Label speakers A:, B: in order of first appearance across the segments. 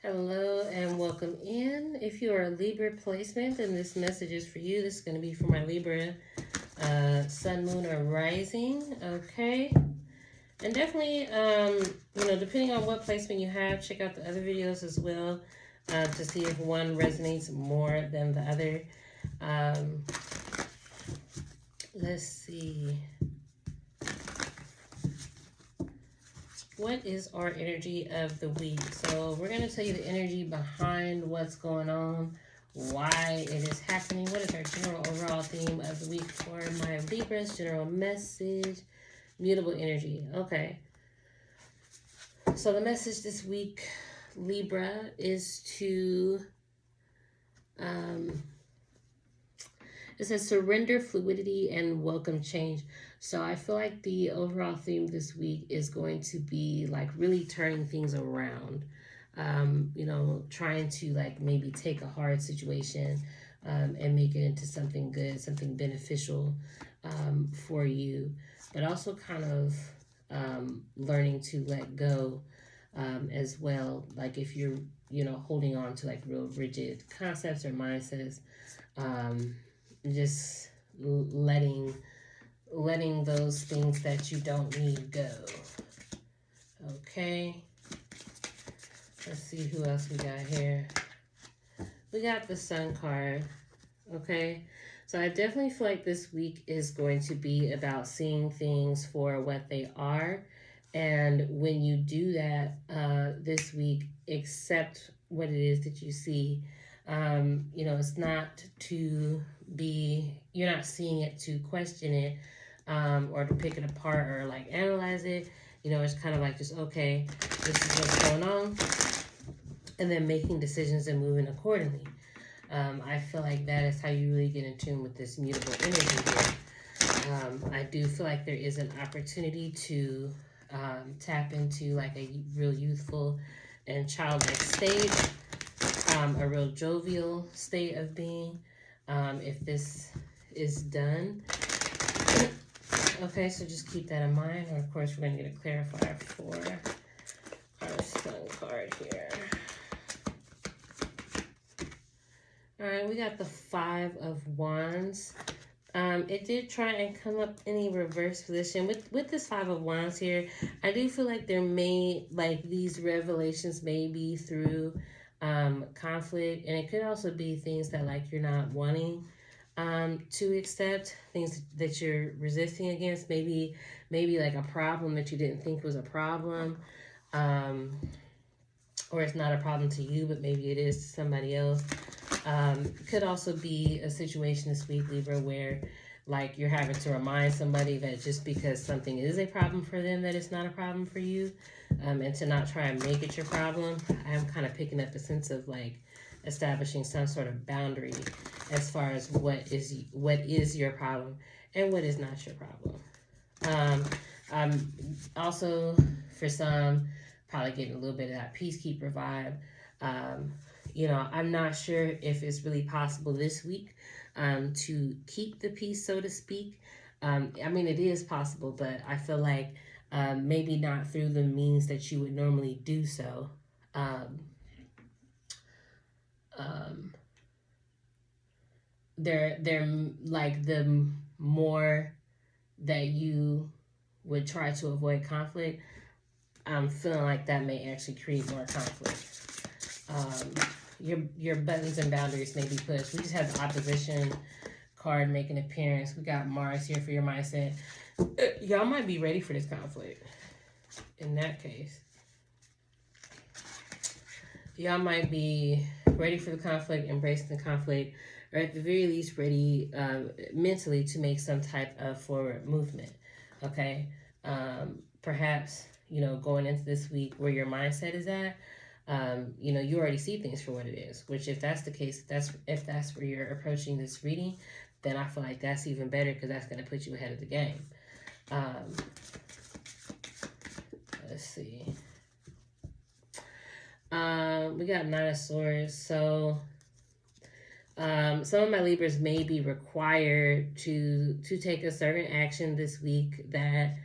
A: Hello and welcome in. If you are a Libra placement, then this message is for you. This is going to be for my Libra sun, moon, or rising. Okay. And definitely, depending on what placement you have, check out the other videos as well to see if one resonates more than the other. Um, let's see. What is our energy of the week? So we're going to tell you the energy behind what's going on, why it is happening, what is our general overall theme of the week for my Libras, general message, mutable energy. Okay. So the message this week, Libra, is to, it says surrender, fluidity, and welcome change. So I feel like the overall theme this week is going to be like really turning things around. Trying to like maybe take a hard situation and make it into something good, something beneficial for you, but also kind of learning to let go as well. Like if you're, holding on to like real rigid concepts or mindsets, just letting those things that you don't need go. Okay. Let's see who else we got here. We got the Sun card. Okay. So I definitely feel like this week is going to be about seeing things for what they are. And when you do that this week, accept what it is that you see. It's not to be, you're not seeing it to question it or to pick it apart or like analyze it. It's kind of like just, okay, this is what's going on. And then making decisions and moving accordingly. I feel like that is how you really get in tune with this mutable energy here. I do feel like there is an opportunity to tap into like a real youthful and childlike state, a real jovial state of being, if this is done. Okay, so just keep that in mind. And of course, we're going to get a clarifier for our Sun card here. All right, we got the Five of Wands. It did try and come up in a reverse position. With this Five of Wands here, I do feel like there may, like these revelations may be through conflict. And it could also be things that like you're not wanting to accept, things that you're resisting against. Maybe like a problem that you didn't think was a problem. Or it's not a problem to you, but maybe it is to somebody else. Could also be a situation this week, Libra, where like you're having to remind somebody that just because something is a problem for them, that it's not a problem for you, and to not try and make it your problem. I'm kind of picking up a sense of like establishing some sort of boundary as far as what is your problem and what is not your problem. Also, for some, probably getting a little bit of that peacekeeper vibe. I'm not sure if it's really possible this week to keep the peace, so to speak. It is possible, but I feel like maybe not through the means that you would normally do so. They're like the more that you would try to avoid conflict, I'm feeling like that may actually create more conflict. Your buttons and boundaries may be pushed. We just have the opposition card make an appearance. We got Mars here for your mindset. Y'all might be ready for this conflict. In that case, y'all might be ready for the conflict, embracing the conflict, or at the very least ready mentally to make some type of forward movement. Okay, perhaps going into this week where your mindset is at. You already see things for what it is. Which, if that's the case, if that's where you're approaching this reading, then I feel like that's even better because that's going to put you ahead of the game. Let's see. We got Nine of Swords. So some of my Libras may be required to take a certain action this week that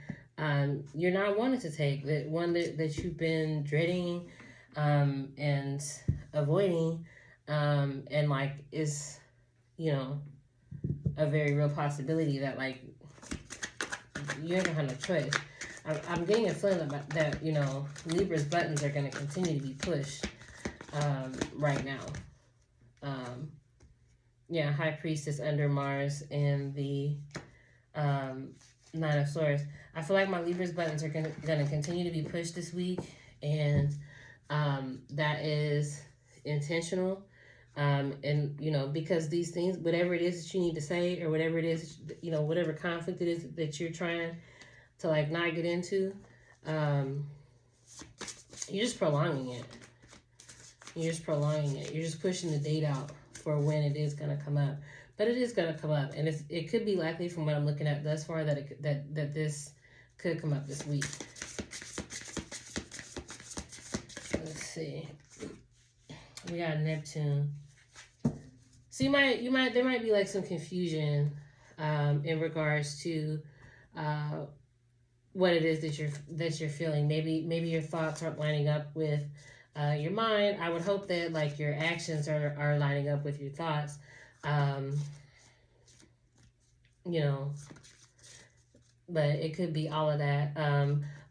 A: you're not wanting to take, that one that you've been dreading, and avoiding, and like is, you know, a very real possibility that like you ain't gonna have no choice. I'm getting a feeling that you know, Libra's buttons are gonna continue to be pushed right now. Yeah, High Priestess under Mars and the Nine of Swords. I feel like my Libra's buttons are gonna continue to be pushed this week, and that is intentional. And you know, because these things, whatever it is that you need to say, or whatever it is, you know, whatever conflict it is that you're trying to like not get into, you're just prolonging it. You're just prolonging it. You're just pushing the date out for when it is going to come up. But it is going to come up, and it could be likely from what I'm looking at thus far that that this could come up this week. Let's see. We got Neptune. So there might be like some confusion in regards to what it is that you're feeling. Maybe your thoughts aren't lining up with your mind. I would hope that like your actions are lining up with your thoughts. You know, but it could be all of that.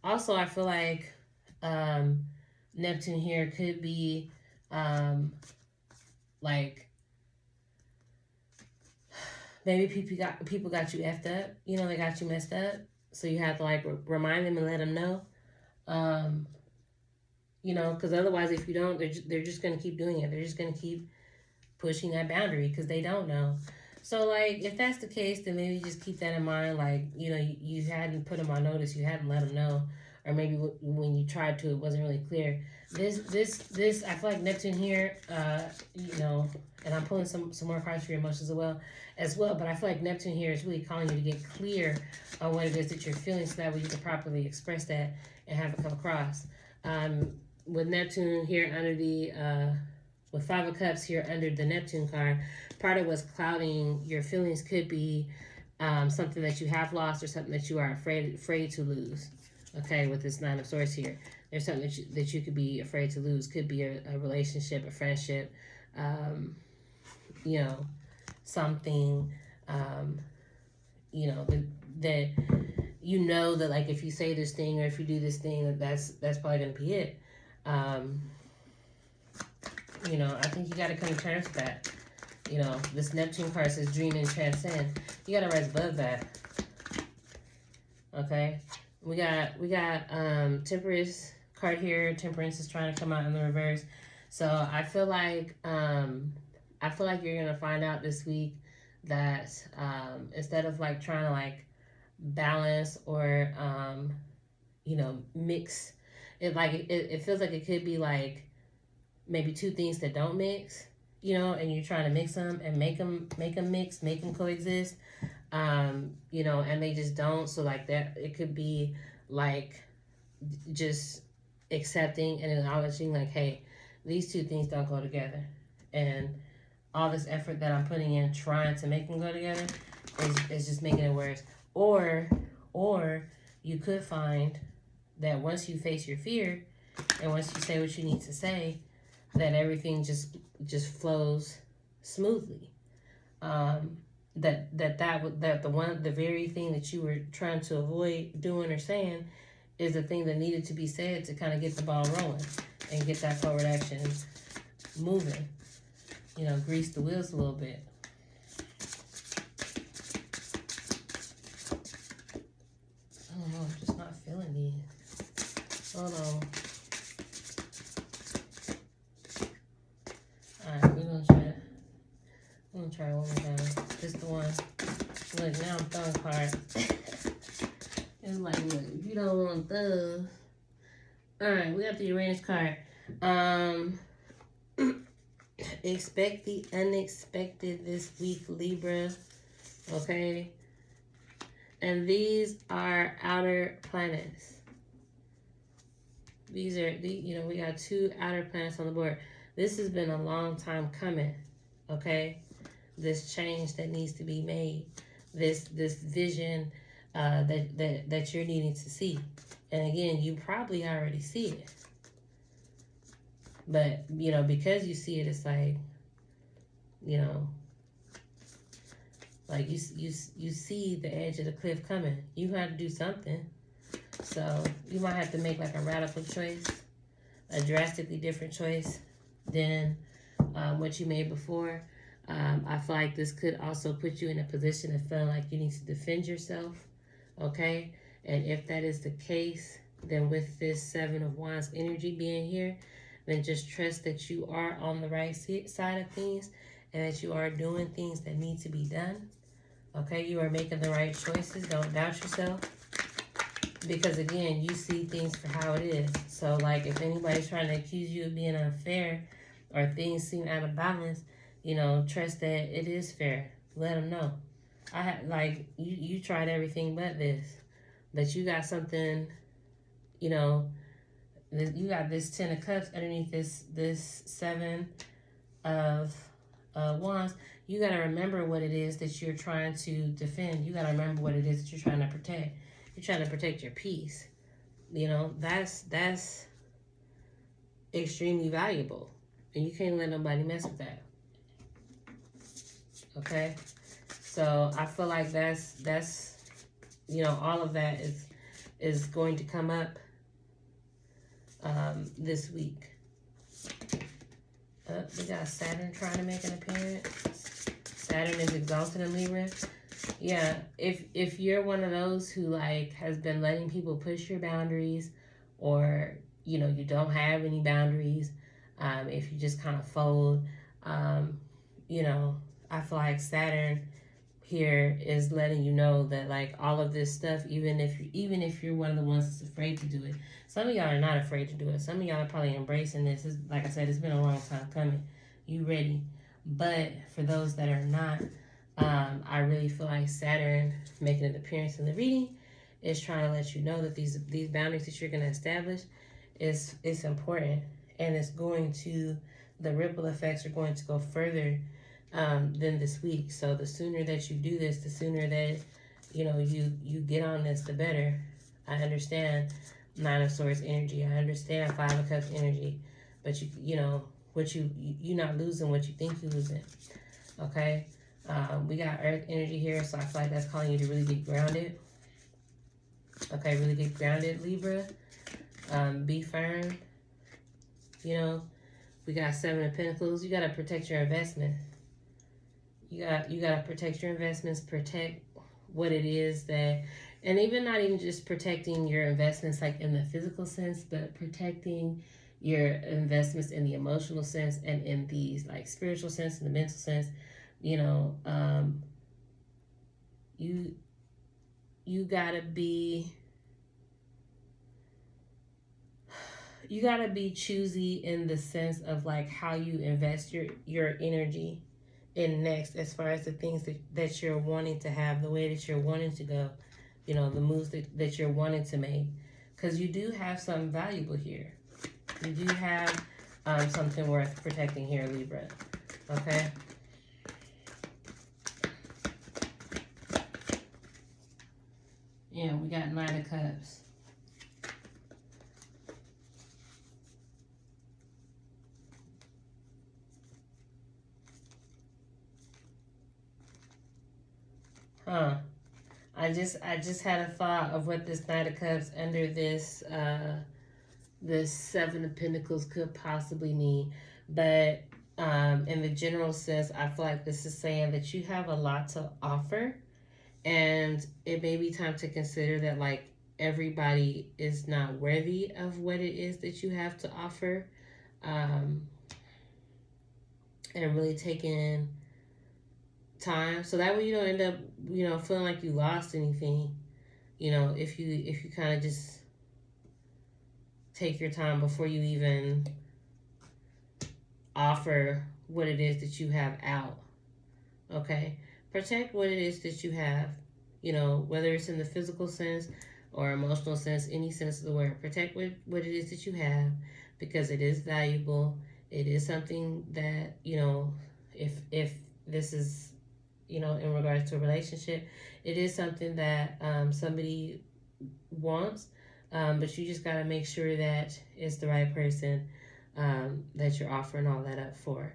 A: Also, I feel like Neptune here could be like maybe people got you effed up. You know, they got you messed up. So you have to like remind them and let them know. You know, because otherwise, if you don't, they're just gonna keep doing it. They're just gonna keep pushing that boundary because they don't know. So like, if that's the case, then maybe just keep that in mind. Like, you know, you hadn't put them on notice. You hadn't let them know, or maybe when you tried to, it wasn't really clear. This, I feel like Neptune here, you know, and I'm pulling some more cards for your emotions as well. But I feel like Neptune here is really calling you to get clear on what it is that you're feeling, so that way you can properly express that and have it come across. With Neptune here under the, with Five of Cups here under the Neptune card, part of what's clouding your feelings could be something that you have lost, or something that you are afraid to lose. Okay, with this Nine of Swords here, there's something that you could be afraid to lose. Could be a relationship, a friendship, you know, something, you know, that you know that like if you say this thing or if you do this thing, that's probably gonna be it. You know, I think you got to come to terms with that. You know, this Neptune card says dream and transcend. You got to rise above that. Okay, we got Temperance card here. Temperance is trying to come out in the reverse. So I feel like you're gonna find out this week that instead of like trying to like balance or you know, mix it, like it feels like it could be like maybe two things that don't mix, you know, and you're trying to mix them and make them mix, make them coexist, you know, and they just don't. So like that, it could be like just accepting and acknowledging like, hey, these two things don't go together, and all this effort that I'm putting in trying to make them go together is just making it worse. Or you could find that once you face your fear and once you say what you need to say, that everything just flows smoothly. That the very thing that you were trying to avoid doing or saying is the thing that needed to be said to kind of get the ball rolling and get that forward action moving. You know, grease the wheels a little bit. I don't know, I'm just not feeling these. Hold on. Alright, we're gonna try one more time. Just the one. Look, now I'm throwing cards. It's like, look, if you don't want those. Alright, we got the Uranus card. Expect the unexpected this week, Libra. Okay? And these are outer planets. These are, you know, we got two outer planets on the board. This has been a long time coming, okay? This change that needs to be made, this vision that you're needing to see. And again, you probably already see it. But, you know, because you see it, it's like, you know, like you see the edge of the cliff coming. You have to do something. So you might have to make like a radical choice, a drastically different choice than what you made before. I feel like this could also put you in a position of feeling like you need to defend yourself, okay? And if that is the case, then with this Seven of Wands energy being here, then just trust that you are on the right side of things and that you are doing things that need to be done, okay? You are making the right choices. Don't doubt yourself. Because again, you see things for how it is. So like if anybody's trying to accuse you of being unfair or things seem out of balance, you know, trust that it is fair. Let them know. I had like you tried everything but this, but you got something, you know, you got this 10 of Cups underneath this 7 of Wands. You got to remember what it is that you're trying to defend. You got to remember what it is that you're trying to protect. You're trying to protect your peace. You know, that's extremely valuable. And you can't let nobody mess with that. Okay? So I feel like that's you know, all of that is going to come up this week. We got Saturn trying to make an appearance. Saturn is exalted in Libra. Yeah, if you're one of those who like has been letting people push your boundaries, or you know you don't have any boundaries, if you just kind of fold, you know, I feel like Saturn here is letting you know that like all of this stuff, even if you're one of the ones that's afraid to do it, some of y'all are not afraid to do it. Some of y'all are probably embracing this. It's, like I said, it's been a long time coming. You ready? But for those that are not, I really feel like Saturn making an appearance in the reading is trying to let you know that these boundaries that you're going to establish is important, and it's going to, the ripple effects are going to go further than this week. So the sooner that you do this, the sooner that you know you get on this, the better. I understand Nine of Swords energy. I understand Five of Cups energy, but you know what you're not losing what you think you're losing. Okay. We got Earth energy here, so I feel like that's calling you to really get grounded. Okay, really get grounded, Libra. Be firm. You know, we got Seven of Pentacles. You gotta protect your investment. You gotta protect your investments. Protect what it is that, and even not even just protecting your investments like in the physical sense, but protecting your investments in the emotional sense and in the like spiritual sense and the mental sense. You know, you gotta be choosy in the sense of like how you invest your energy in next, as far as the things that you're wanting to have, the way that you're wanting to go, you know, the moves that you're wanting to make, because you do have something valuable here. You do have something worth protecting here, Libra. Okay. Yeah, we got Nine of Cups. Huh. I just had a thought of what this Knight of Cups under this this Seven of Pentacles could possibly mean. But in the general sense, I feel like this is saying that you have a lot to offer, and it may be time to consider that like everybody is not worthy of what it is that you have to offer, and really taking time so that way you don't end up, you know, feeling like you lost anything. You know, if you kind of just take your time before you even offer what it is that you have out. Okay, protect what it is that you have, you know, whether it's in the physical sense or emotional sense, any sense of the word. Protect what it is that you have, because it is valuable. It is something that, you know, if this is, you know, in regards to a relationship, it is something that somebody wants, but you just got to make sure that it's the right person. that you're offering all that up for.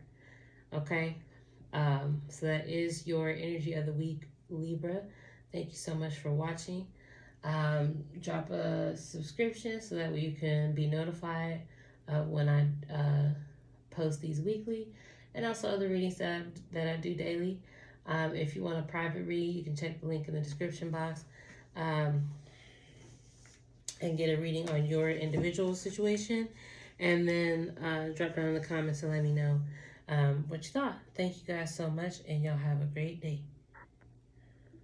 A: Okay? So that is your energy of the week, Libra. Thank you so much for watching. Drop a subscription so that way you can be notified when I post these weekly, and also other readings that I do daily. If you want a private read, you can check the link in the description box and get a reading on your individual situation. And then drop down in the comments and let me know what you thought. Thank you guys so much, and y'all have a great day.